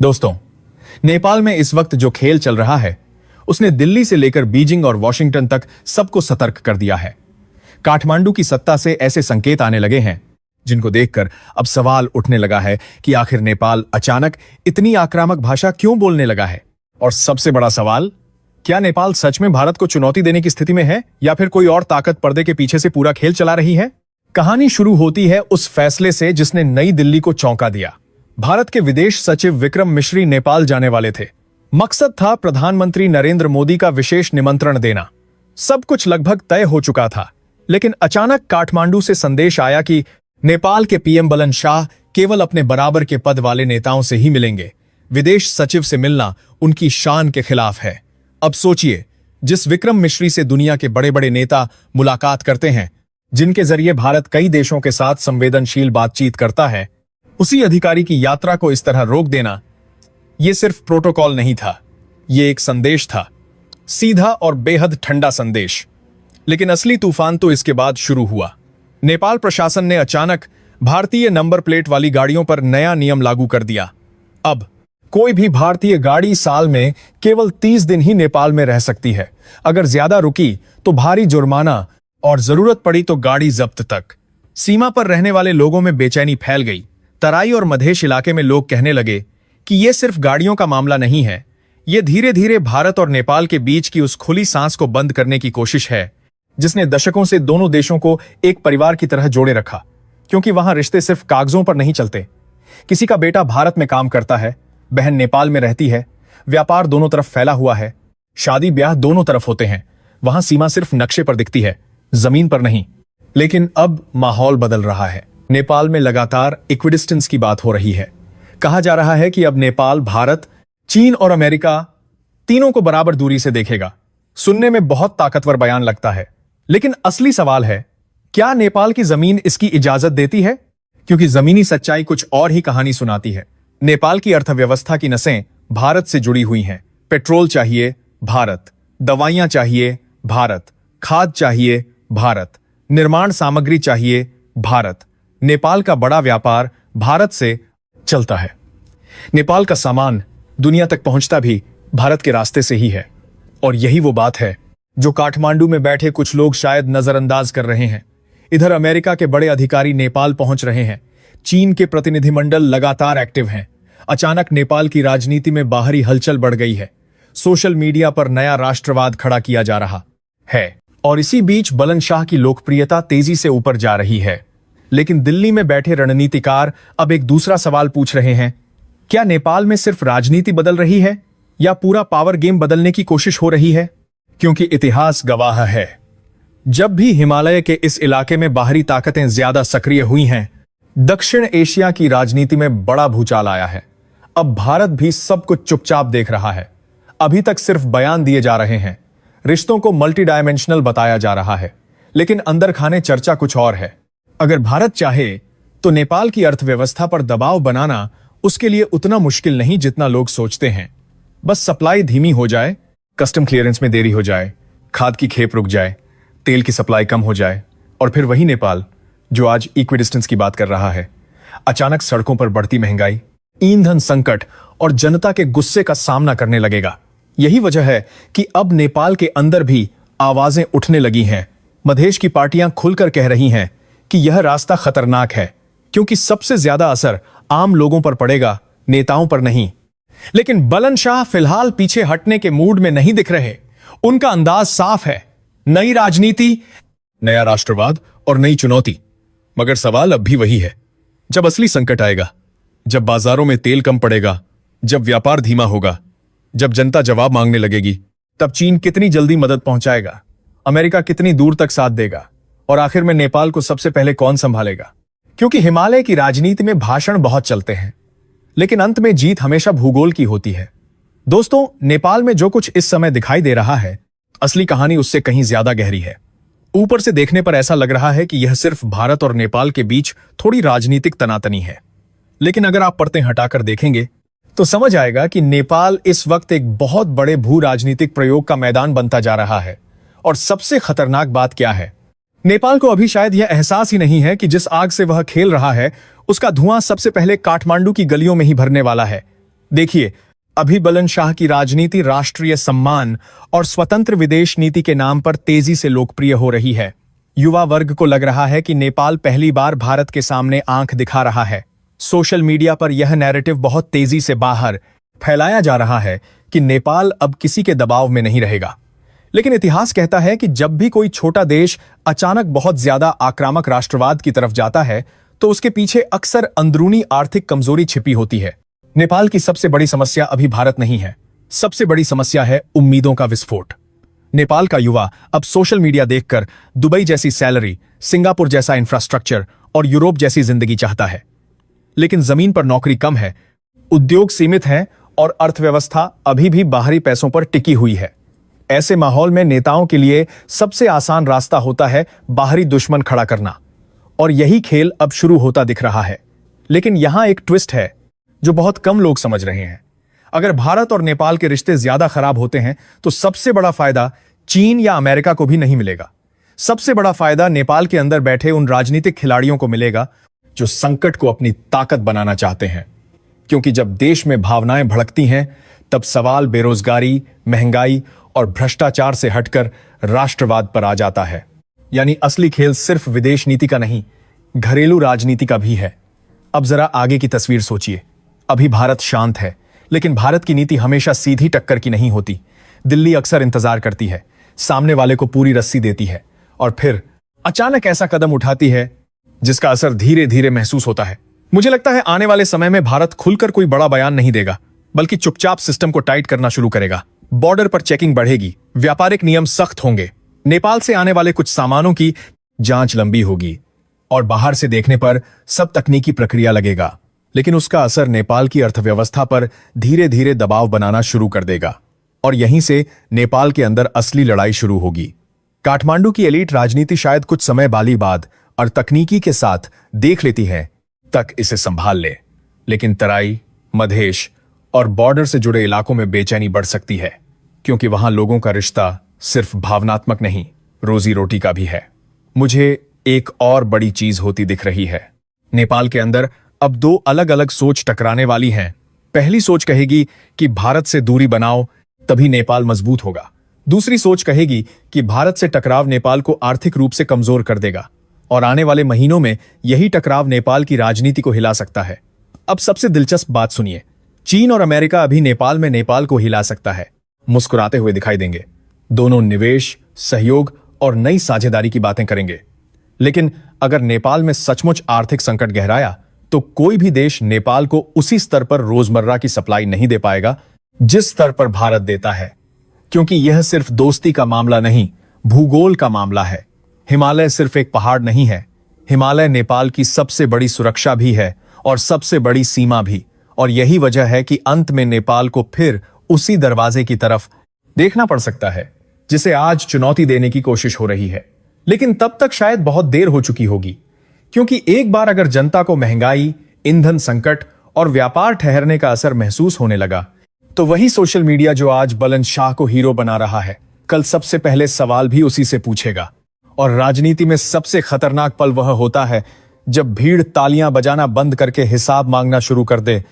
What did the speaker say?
दोस्तों, नेपाल में इस वक्त जो खेल चल रहा है उसने दिल्ली से लेकर बीजिंग और वॉशिंगटन तक सबको सतर्क कर दिया है। काठमांडू की सत्ता से ऐसे संकेत आने लगे हैं जिनको देखकर अब सवाल उठने लगा है कि आखिर नेपाल अचानक इतनी आक्रामक भाषा क्यों बोलने लगा है। और सबसे बड़ा सवाल, क्या नेपाल सच में भारत को चुनौती देने की स्थिति में है या फिर कोई और ताकत पर्दे के पीछे से पूरा खेल चला रही है। कहानी शुरू होती है उस फैसले से जिसने नई दिल्ली को चौंका दिया। भारत के विदेश सचिव विक्रम मिश्री नेपाल जाने वाले थे। मकसद था प्रधानमंत्री नरेंद्र मोदी का विशेष निमंत्रण देना। सब कुछ लगभग तय हो चुका था, लेकिन अचानक काठमांडू से संदेश आया कि नेपाल के पीएम बुलंद शाह केवल अपने बराबर के पद वाले नेताओं से ही मिलेंगे। विदेश सचिव से मिलना उनकी शान के खिलाफ है। अब सोचिए, जिस विक्रम मिश्री से दुनिया के बड़े बड़े नेता मुलाकात करते हैं, जिनके जरिए भारत कई देशों के साथ संवेदनशील बातचीत करता है, उसी अधिकारी की यात्रा को इस तरह रोक देना, यह सिर्फ प्रोटोकॉल नहीं था, यह एक संदेश था, सीधा और बेहद ठंडा संदेश। लेकिन असली तूफान तो इसके बाद शुरू हुआ। नेपाल प्रशासन ने अचानक भारतीय नंबर प्लेट वाली गाड़ियों पर नया नियम लागू कर दिया। अब कोई भी भारतीय गाड़ी साल में केवल 30 दिन ही नेपाल में रह सकती है। अगर ज्यादा रुकी तो भारी जुर्माना और जरूरत पड़ी तो गाड़ी जब्त तक। सीमा पर रहने वाले लोगों में बेचैनी फैल गई। तराई और मधेश इलाके में लोग कहने लगे कि यह सिर्फ गाड़ियों का मामला नहीं है, यह धीरे धीरे भारत और नेपाल के बीच की उस खुली सांस को बंद करने की कोशिश है जिसने दशकों से दोनों देशों को एक परिवार की तरह जोड़े रखा। क्योंकि वहां रिश्ते सिर्फ कागजों पर नहीं चलते। किसी का बेटा भारत में काम करता है, बहन नेपाल में रहती है, व्यापार दोनों तरफ फैला हुआ है, शादी ब्याह दोनों तरफ होते हैं। वहां सीमा सिर्फ नक्शे पर दिखती है, जमीन पर नहीं। लेकिन अब माहौल बदल रहा है। नेपाल में लगातार इक्विडिस्टेंस की बात हो रही है। कहा जा रहा है कि अब नेपाल भारत, चीन और अमेरिका तीनों को बराबर दूरी से देखेगा। सुनने में बहुत ताकतवर बयान लगता है, लेकिन असली सवाल है, क्या नेपाल की जमीन इसकी इजाजत देती है? क्योंकि जमीनी सच्चाई कुछ और ही कहानी सुनाती है। नेपाल की अर्थव्यवस्था की नसें भारत से जुड़ी हुई हैं। पेट्रोल चाहिए भारत, दवाइयां चाहिए भारत, खाद चाहिए भारत, निर्माण सामग्री चाहिए भारत। नेपाल का बड़ा व्यापार भारत से चलता है। नेपाल का सामान दुनिया तक पहुंचता भी भारत के रास्ते से ही है। और यही वो बात है जो काठमांडू में बैठे कुछ लोग शायद नजरअंदाज कर रहे हैं। इधर अमेरिका के बड़े अधिकारी नेपाल पहुंच रहे हैं। चीन के प्रतिनिधिमंडल लगातार एक्टिव हैं। अचानक नेपाल की राजनीति में बाहरी हलचल बढ़ गई है। सोशल मीडिया पर नया राष्ट्रवाद खड़ा किया जा रहा है। और इसी बीच बुलंद शाह की लोकप्रियता तेजी से ऊपर जा रही है। लेकिन दिल्ली में बैठे रणनीतिकार अब एक दूसरा सवाल पूछ रहे हैं, क्या नेपाल में सिर्फ राजनीति बदल रही है या पूरा पावर गेम बदलने की कोशिश हो रही है? क्योंकि इतिहास गवाह है, जब भी हिमालय के इस इलाके में बाहरी ताकतें ज्यादा सक्रिय हुई हैं, दक्षिण एशिया की राजनीति में बड़ा भूचाल आया है। अब भारत भी सब कुछ चुपचाप देख रहा है। अभी तक सिर्फ बयान दिए जा रहे हैं, रिश्तों को मल्टी डायमेंशनल बताया जा रहा है, लेकिन अंदर खाने चर्चा कुछ और है। अगर भारत चाहे तो नेपाल की अर्थव्यवस्था पर दबाव बनाना उसके लिए उतना मुश्किल नहीं जितना लोग सोचते हैं। बस सप्लाई धीमी हो जाए, कस्टम क्लियरेंस में देरी हो जाए, खाद की खेप रुक जाए, तेल की सप्लाई कम हो जाए, और फिर वही नेपाल जो आज इक्विडिस्टेंस की बात कर रहा है, अचानक सड़कों पर बढ़ती महंगाई, ईंधन संकट और जनता के गुस्से का सामना करने लगेगा। यही वजह है कि अब नेपाल के अंदर भी आवाजें उठने लगी हैं। मधेश की पार्टियां खुलकर कह रही हैं कि यह रास्ता खतरनाक है, क्योंकि सबसे ज्यादा असर आम लोगों पर पड़ेगा, नेताओं पर नहीं। लेकिन बुलंद शाह फिलहाल पीछे हटने के मूड में नहीं दिख रहे। उनका अंदाज साफ है, नई राजनीति, नया राष्ट्रवाद और नई चुनौती। मगर सवाल अब भी वही है, जब असली संकट आएगा, जब बाजारों में तेल कम पड़ेगा, जब व्यापार धीमा होगा, जब जनता जवाब मांगने लगेगी, तब चीन कितनी जल्दी मदद पहुंचाएगा, अमेरिका कितनी दूर तक साथ देगा, और आखिर में नेपाल को सबसे पहले कौन संभालेगा? क्योंकि हिमालय की राजनीति में भाषण बहुत चलते हैं, लेकिन अंत में जीत हमेशा भूगोल की होती है। दोस्तों, नेपाल में जो कुछ इस समय दिखाई दे रहा है, असली कहानी उससे कहीं ज्यादा गहरी है। ऊपर से देखने पर ऐसा लग रहा है कि यह सिर्फ भारत और नेपाल के बीच थोड़ी राजनीतिक तनातनी है, लेकिन अगर आप पर्दे हटाकर देखेंगे तो समझ आएगा कि नेपाल इस वक्त एक बहुत बड़े भू राजनीतिक प्रयोग का मैदान बनता जा रहा है। और सबसे खतरनाक बात क्या है, नेपाल को अभी शायद यह एहसास ही नहीं है कि जिस आग से वह खेल रहा है उसका धुआं सबसे पहले काठमांडू की गलियों में ही भरने वाला है। देखिए, अभी बुलंद शाह की राजनीति राष्ट्रीय सम्मान और स्वतंत्र विदेश नीति के नाम पर तेजी से लोकप्रिय हो रही है। युवा वर्ग को लग रहा है कि नेपाल पहली बार भारत के सामने आंख दिखा रहा है। सोशल मीडिया पर यह नैरेटिव बहुत तेजी से बाहर फैलाया जा रहा है कि नेपाल अब किसी के दबाव में नहीं रहेगा। लेकिन इतिहास कहता है कि जब भी कोई छोटा देश अचानक बहुत ज्यादा आक्रामक राष्ट्रवाद की तरफ जाता है तो उसके पीछे अक्सर अंदरूनी आर्थिक कमजोरी छिपी होती है। नेपाल की सबसे बड़ी समस्या अभी भारत नहीं है, सबसे बड़ी समस्या है उम्मीदों का विस्फोट। नेपाल का युवा अब सोशल मीडिया देखकर दुबई जैसी सैलरी, सिंगापुर जैसा इंफ्रास्ट्रक्चर और यूरोप जैसी जिंदगी चाहता है। लेकिन जमीन पर नौकरी कम है, उद्योग सीमित हैं और अर्थव्यवस्था अभी भी बाहरी पैसों पर टिकी हुई है। ऐसे माहौल में नेताओं के लिए सबसे आसान रास्ता होता है बाहरी दुश्मन खड़ा करना, और यही खेल अब शुरू होता दिख रहा है। लेकिन यहां एक ट्विस्ट है जो बहुत कम लोग समझ रहे हैं। अगर भारत और नेपाल के रिश्ते ज्यादा खराब होते हैं तो सबसे बड़ा फायदा चीन या अमेरिका को भी नहीं मिलेगा। सबसे बड़ा फायदा नेपाल के अंदर बैठे उन राजनीतिक खिलाड़ियों को मिलेगा जो संकट को अपनी ताकत बनाना चाहते हैं। क्योंकि जब देश में भावनाएं भड़कती हैं तब सवाल बेरोजगारी, महंगाई और भ्रष्टाचार से हटकर राष्ट्रवाद पर आ जाता है। यानी असली खेल सिर्फ विदेश नीति का नहीं, घरेलू राजनीति का भी है। अब जरा आगे की तस्वीर सोचिए। अभी भारत शांत है, लेकिन भारत की नीति हमेशा सीधी टक्कर की नहीं होती। दिल्ली अक्सर इंतजार करती है, सामने वाले को पूरी रस्सी देती है और फिर अचानक ऐसा कदम उठाती है जिसका असर धीरे धीरे महसूस होता है। मुझे लगता है आने वाले समय में भारत खुलकर कोई बड़ा बयान नहीं देगा, बल्कि चुपचाप सिस्टम को टाइट करना शुरू करेगा। बॉर्डर पर चेकिंग बढ़ेगी, व्यापारिक नियम सख्त होंगे, नेपाल से आने वाले कुछ सामानों की जांच लंबी होगी और बाहर से देखने पर सब तकनीकी प्रक्रिया लगेगा। लेकिन उसका असर नेपाल की अर्थव्यवस्था पर धीरे धीरे दबाव बनाना शुरू कर देगा और यहीं से नेपाल के अंदर असली लड़ाई शुरू होगी। काठमांडू की एलीट राजनीति शायद कुछ समय बालीवाद और तकनीकी के साथ देख लेती है तक इसे संभाल ले, लेकिन तराई, मधेश और बॉर्डर से जुड़े इलाकों में बेचैनी बढ़ सकती है, क्योंकि वहां लोगों का रिश्ता सिर्फ भावनात्मक नहीं, रोजी रोटी का भी है। मुझे एक और बड़ी चीज होती दिख रही है। नेपाल के अंदर अब दो अलग अलग सोच टकराने वाली हैं। पहली सोच कहेगी कि भारत से दूरी बनाओ तभी नेपाल मजबूत होगा। दूसरी सोच कहेगी कि भारत से टकराव नेपाल को आर्थिक रूप से कमजोर कर देगा और आने वाले महीनों में यही टकराव नेपाल की राजनीति को हिला सकता है। अब सबसे दिलचस्प बात सुनिए, चीन और अमेरिका अभी नेपाल में नेपाल को हिला सकता है, मुस्कुराते हुए दिखाई देंगे। दोनों निवेश, सहयोग और नई साझेदारी की बातें करेंगे। लेकिन अगर नेपाल में सचमुच आर्थिक संकट गहराया तो कोई भी देश नेपाल को उसी स्तर पर रोजमर्रा की सप्लाई नहीं दे पाएगा जिस स्तर पर भारत देता है, क्योंकि यह सिर्फ दोस्ती का मामला नहीं, भूगोल का मामला है। हिमालय सिर्फ एक पहाड़ नहीं है, हिमालय नेपाल की सबसे बड़ी सुरक्षा भी है और सबसे बड़ी सीमा भी। और यही वजह है कि अंत में नेपाल को फिर उसी दरवाजे की तरफ देखना पड़ सकता है जिसे आज चुनौती देने की कोशिश हो रही है। लेकिन तब तक शायद बहुत देर हो चुकी होगी, क्योंकि एक बार अगर जनता को महंगाई, ईंधन संकट और व्यापार ठहरने का असर महसूस होने लगा तो वही सोशल मीडिया जो आज बुलंद शाह को हीरो बना रहा है, कल सबसे पहले सवाल भी उसी से पूछेगा। और राजनीति में सबसे खतरनाक पल वह होता है जब भीड़ तालियां बजाना बंद करके हिसाब मांगना शुरू कर दे